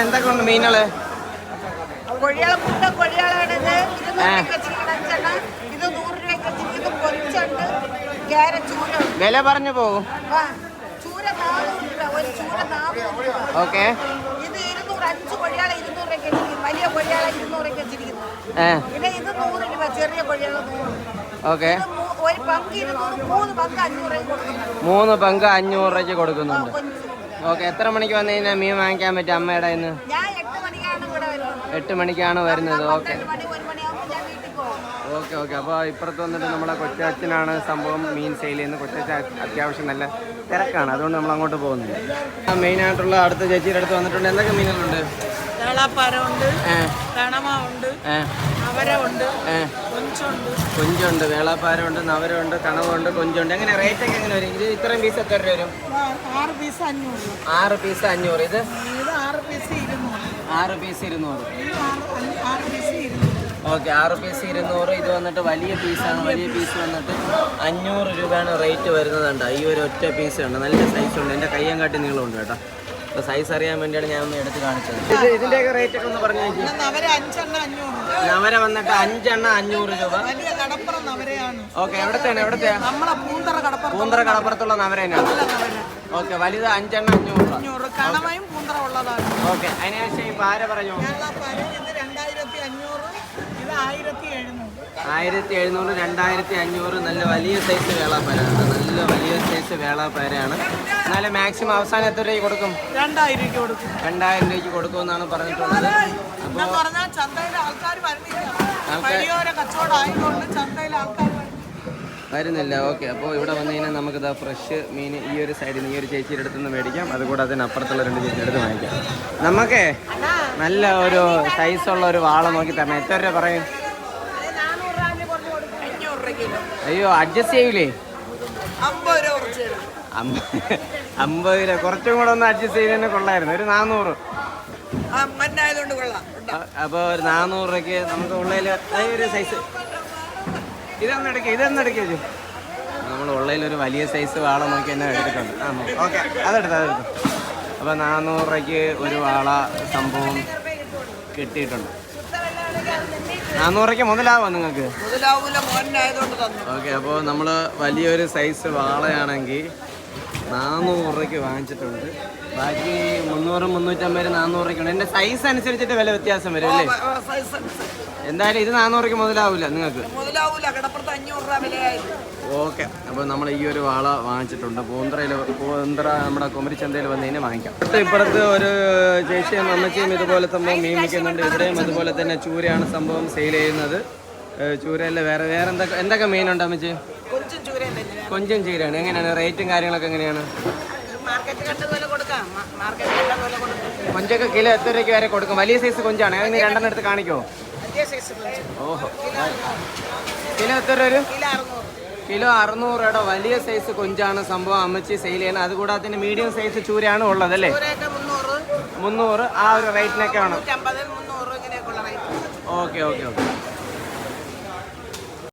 എന്തൊക്കെ ഉണ്ട് മീനുകള്? വില പറഞ്ഞു പോകും. Okay, okay. 3 പങ്ക് 500 രൂപയ്ക്ക് കൊടുക്കുന്നുണ്ട്. ഓക്കെ, എത്ര മണിക്ക് വന്നു കഴിഞ്ഞാൽ മീൻ വാങ്ങിക്കാൻ പറ്റും അമ്മയുടെ ഇന്ന്? 8 മണിക്കാണ് വരുന്നത്. Okay okay okay. അപ്പോൾ ഇപ്പുറത്ത് വന്നിട്ട് നമ്മുടെ കൊച്ചച്ഛനാണ് സംഭവം മീൻ സെയിൽ ചെയ്യുന്നത്. കൊച്ചച്ഛൻ അത്യാവശ്യം നല്ല തിരക്കാണ്, അതുകൊണ്ട് നമ്മൾ അങ്ങോട്ട് പോകുന്നില്ല. മെയിനായിട്ടുള്ള അടുത്ത ചേച്ചിയുടെ അടുത്ത് വന്നിട്ടുണ്ട്. എന്തൊക്കെ മീനുകളുണ്ട്? കൊഞ്ചുണ്ട്, വേളാപ്പാരമുണ്ട്, നവരമുണ്ട്, കണവുണ്ട്, കൊഞ്ചുണ്ട്. എങ്ങനെ റേറ്റ് ഒക്കെ എങ്ങനെ വരും? ഇത് ഇത്രയും പീസ് എത്ര രൂപ വരും? 6 പീസ് 500. 6 പീസ് 500. ഇത് 6 പീസ് 200. 6 പീസ് 200. Okay, 6 piece 200. ഇത് വന്നിട്ട് വലിയ പീസാണ്. വലിയ പീസ് വന്നിട്ട് 500 രൂപയാണ് റേറ്റ് വരുന്നതുണ്ട്. ഈ ഒരു ഒറ്റ പീസ് ഉണ്ട്, നല്ല സൈസ് ഉണ്ട്. എൻ്റെ കയ്യം കാട്ടി നീളമുണ്ട് കേട്ടോ. അപ്പോൾ സൈസ് അറിയാൻ വേണ്ടിയാണ് ഞാൻ ഒന്ന് എടുത്ത് കാണിച്ചത്. ഇതിൻ്റെയൊക്കെ റേറ്റ് ഒക്കെ ഒന്ന് പറഞ്ഞു കഴിഞ്ഞാൽ നവര വന്നിട്ട് 5 എണ്ണം 500 രൂപ. ഓക്കെ, എവിടത്തെയാണ്? പൂന്തറ കടപ്പുറത്തുള്ള നവര തന്നെയാണ്. ഓക്കെ, വലുത് 5 എണ്ണം 500. ഓക്കെ, അതിനുശേഷം ഈ പാര പറഞ്ഞു 1700, 2500. നല്ല വലിയ സൈസ് വേളാപ്പാരയാണ്, നല്ല വലിയ സൈസ് വേളാപ്പാരയാണ്. എന്നാലും മാക്സിമം അവസാനം എത്ര രൂപയ്ക്ക് കൊടുക്കും? 2000 രൂപയ്ക്ക് കൊടുക്കുമെന്നാണ് പറഞ്ഞിട്ടുള്ളത്. അപ്പോൾ വരുന്നില്ല. ഓക്കെ, അപ്പോൾ ഇവിടെ വന്നു കഴിഞ്ഞാൽ നമുക്കിതാ ഫ്രഷ് മീൻ ഈ ഒരു സൈഡിൽ നിന്ന് ഈ ഒരു ചേച്ചിയുടെ അടുത്ത് നിന്ന് മേടിക്കാം. അതുകൂടെ അതിനപ്പുറത്തുള്ള 2 ചേച്ചിയുടെ അടുത്ത് വാങ്ങിക്കാം. നമുക്കേ നല്ല ഒരു സൈസുള്ള ഒരു വാള നോക്കി തരണം. എത്ര രൂപ പറയും? അയ്യോ, അഡ്ജസ്റ്റ് ചെയ്യൂലേ? 50 രൂപ കുറച്ചും കൂടെ ഒന്ന് അഡ്ജസ്റ്റ് ചെയ്ത് തന്നെ കൊള്ളായിരുന്നു. ഒരു 400. അപ്പോൾ ഒരു 400 രൂപയ്ക്ക് നമുക്ക് ഉള്ളതിൽ ഒരു സൈസ് ഇതെന്നെടുക്കുക. നമ്മൾ ഉള്ളതിലൊരു വലിയ സൈസ് വാള നോക്കി തന്നെ എടുത്തിട്ടുണ്ട്. ഓക്കെ, അതെടുത്തു. അപ്പോൾ 400 രൂപയ്ക്ക് ഒരു വാള സംഭവം കിട്ടിയിട്ടുണ്ട്. 400 രൂപയ്ക്ക് മുതലാവോ നിങ്ങൾക്ക്? ഓക്കെ, അപ്പോൾ നമ്മൾ വലിയൊരു സൈസ് വാളയാണെങ്കിൽ 400 രൂപയ്ക്ക് വാങ്ങിച്ചിട്ടുണ്ട്. ബാക്കി 300, 350, 400 രൂപയ്ക്കുണ്ട്. എൻ്റെ സൈസ് അനുസരിച്ചിട്ട് വില വ്യത്യാസം വരും അല്ലേ? എന്തായാലും ഇത് 400 രൂപയ്ക്ക് മുതലാവില്ല നിങ്ങൾക്ക്. ഓക്കെ, അപ്പോൾ നമ്മൾ ഈ ഒരു വാള വാങ്ങിച്ചിട്ടുണ്ട്. പൂന്തറ നമ്മുടെ കുമരിച്ചന്തയിൽ വന്ന് കഴിഞ്ഞാൽ വാങ്ങിക്കാം. ഇപ്പുറത്ത് ഒരു ചേച്ചിയും അമ്മച്ചിയും ഇതുപോലെ സംഭവം മീൻ വിൽക്കുന്നുണ്ട്. ഇവിടെയും അതുപോലെ തന്നെ ചൂരയാണ് സംഭവം സെയിൽ ചെയ്യുന്നത്. ചൂരയല്ല, വേറെ എന്തൊക്കെ മീനുണ്ട് അമ്മച്ചി? കൊഞ്ചും ചൂരയാണ്. എങ്ങനെയാണ് റേറ്റും കാര്യങ്ങളൊക്കെ എങ്ങനെയാണ്? കൊഞ്ചൊക്കെ കിലോ എത്ര രൂപയ്ക്ക് വരെ കൊടുക്കും? വലിയ സൈസ് കൊഞ്ചാണ്. അതിന് 2 എണ്ണം എടുത്ത് കാണിക്കോ? ഓഹോ, കിലോ എത്ര രൂപ വരും? കിലോ 600 രൂപയുടെ വലിയ സൈസ് കൊഞ്ചാണ് സംഭവം അമ്മച്ചി സെയിൽ ചെയ്യണം. അതുകൂടാതെ തന്നെ മീഡിയം സൈസ് ചൂരയാണ് ഉള്ളത് അല്ലേ? 300 ആ ഒരു റേറ്റിനൊക്കെ ആണ്. Okay okay okay.